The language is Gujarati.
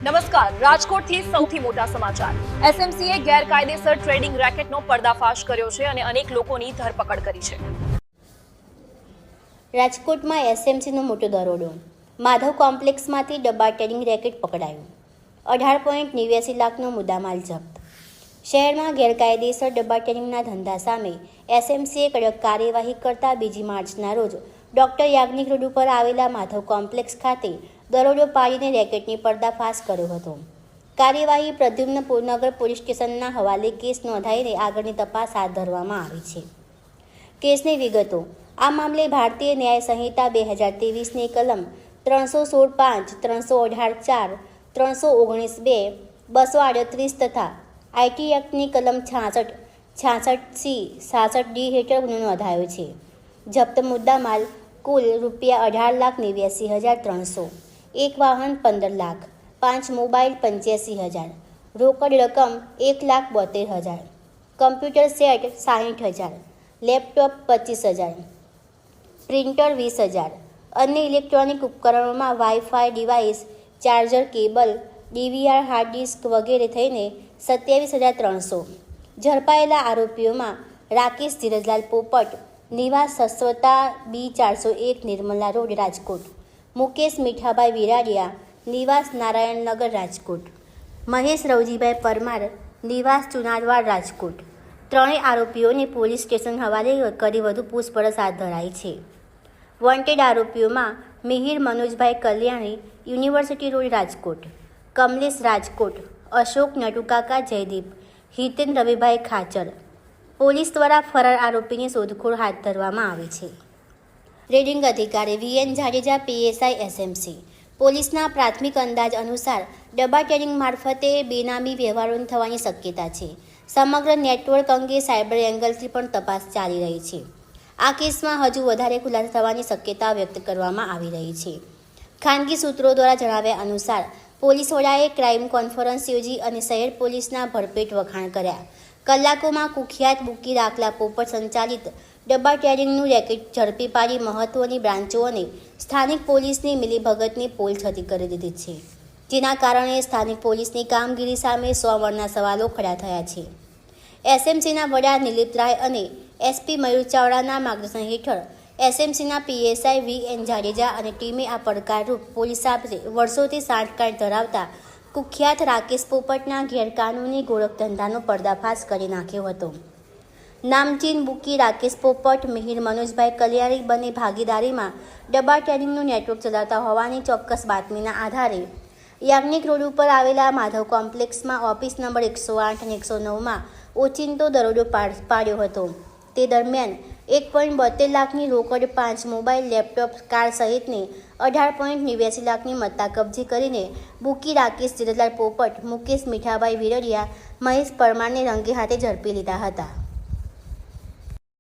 નમસ્કાર, રાજકોટથી સૌથી મોટા સમાચાર. એસએમસીએ ગેરકાયદેસર ટ્રેડિંગ રેકેટનો પર્દાફાશ કર્યો છે અને અનેક લોકોની ધરપકડ કરી છે. રાજકોટમાં એસએમસીનો મોટો દરોડો. માધવ કોમ્પ્લેક્સમાંથી ડબ્બા ટ્રેડિંગ રેકેટ પકડાયું. 18.89 લાખનો મુદ્દામાલ જપ્ત. શહેરમાં ગેરકાયદેસર ડબ્બા ટ્રેડિંગના ધંધા સામે એસએમસીએ કડક કાર્યવાહી કરતા 2 માર્ચના રોજ ડોક્ટર યાજ્ઞિક રોડ ઉપર આવેલા માધવ કોમ્પ્લેક્સ ખાતે દરોડો પાડીને રેકેટની પર્દાફાશ કર્યો હતો. કાર્યવાહી પ્રદ્યુમ્નપુર પોલીસ સ્ટેશનના હવાલે કેસ નોંધાઈને આગળની તપાસ હાથ ધરવામાં આવી છે. કેસની વિગતો. આ મામલે ભારતીય ન્યાય સંહિતા 2023ની કલમ 316(5), 318(4), 319(2), 238 તથા આઈટી એક્ટની કલમ 66, 66C, 66D હેઠળ ગુનો નોંધાયો છે. જપ્ત મુદ્દામાલ કુલ ₹18,89,300, એક વાહન 15 લાખ, 5 મોબાઈલ 85,000, રોકડ રકમ 1,72,000, કમ્પ્યુટર સેટ 60,000, લેપટોપ 25,000, પ્રિન્ટર 20,000, અન્ય ઇલેક્ટ્રોનિક ઉપકરણોમાં wifi device, charger, cable, DVR, hard disk વગેરે થઈને 27,300. ઝડપાયેલા આરોપીઓમાં રાકેશ ધીરજલાલ પોપટ, નિવાસ સસ્વતા B401, નિર્મલા રોડ, રાજકોટ. મુકેશ મીઠાભાઈ વિરાડિયા, નિવાસ નારાયણનગર, રાજકોટ. મહેશ રવજીભાઈ પરમાર, નિવાસ ચુનારવાડ, રાજકોટ. ત્રણેય આરોપીઓને પોલીસ સ્ટેશન હવાલે કરી વધુ પૂછપરછ હાથ ધરાઈ છે. વોન્ટેડ આરોપીઓમાં મિહિર મનોજભાઈ કલ્યાણી, યુનિવર્સિટી રોડ, રાજકોટ. કમલેશ રાજકોટ, અશોક નટુકાકા જયદીપ, હિતેન રવિભાઈ ખાચર. પોલીસ દ્વારા ફરાર આરોપીની શોધખોળ હાથ ધરવામાં આવી છે. રેડિંગ અધિકારી VN જાડેજા, PSI, SMC. પોલીસના પ્રાથમિક અંદાજ અનુસાર ડબ્બા ટ્રેડિંગ મારફતે બેનામી વ્યવહારો થવાની શક્યતા છે. સમગ્ર નેટવર્ક અંગે સાયબર એંગલથી પણ તપાસ ચાલી રહી છે. આ કેસમાં હજુ વધારે ખુલાસા થવાની શક્યતા વ્યક્ત કરવામાં આવી રહી છે. ખાનગી સૂત્રો દ્વારા જણાવ્યા અનુસાર પોલીસ વડાએ ક્રાઇમ કોન્ફરન્સ યોજી અને શહેર પોલીસના ભરપેટ વખાણ કર્યા. કલાકોમાં કુખ્યાત બુકી દાખલા પોપટ સંચાલિત ડબ્બા ટ્રેડિંગનું રેકેટ ઝડપી પાડી મહત્વની બ્રાન્ચો અને સ્થાનિક પોલીસની મિલીભગતની પોલ છતી કરી દીધી છે. જેના કારણે સ્થાનિક પોલીસની કામગીરી સામે 100 વરના સવાલો ખડા થયા છે. એસએમસીના વડા નિલીપ રાય અને SP મયુર ચાવડાના માર્ગદર્શન હેઠળ એસએમસીના PSI VN જાડેજા અને ટીમે આ પડકારરૂપ પોલીસ સાથે વર્ષોથી સાંઠગાંઠ ધરાવતા કુખ્યાત રાકેશ પોપટના ગેરકાનૂની ગોળખ ધંધાનો પર્દાફાશ કરી નાખ્યો હતો. નામચીન બુકી રાકેશ પોપટ, મિહિર મનોજભાઈ કલ્યાણી બંને ભાગીદારીમાં ડબ્બા ટ્રેડિંગનું નેટવર્ક ચલાવતા હોવાની ચોક્કસ બાતમીના આધારે યાજ્ઞિક રોડ ઉપર આવેલા માધવ કોમ્પ્લેક્સમાં ઓફિસ નંબર 108 અને 109માં ઓચિંતો દરોડો પાડ્યો હતો. તે દરમિયાન 1.72 લાખની રોકડ, 5 મોબાઈલ, લેપટોપ, કાર સહિતની 18.89 લાખની મત્તા કબજે કરીને બુકી રાકેશ ધીરજલાલ પોપટ, મુકેશ મીઠાભાઈ વિરડિયા, મહેશ પરમારને રંગે હાથે ઝડપી લીધા હતા.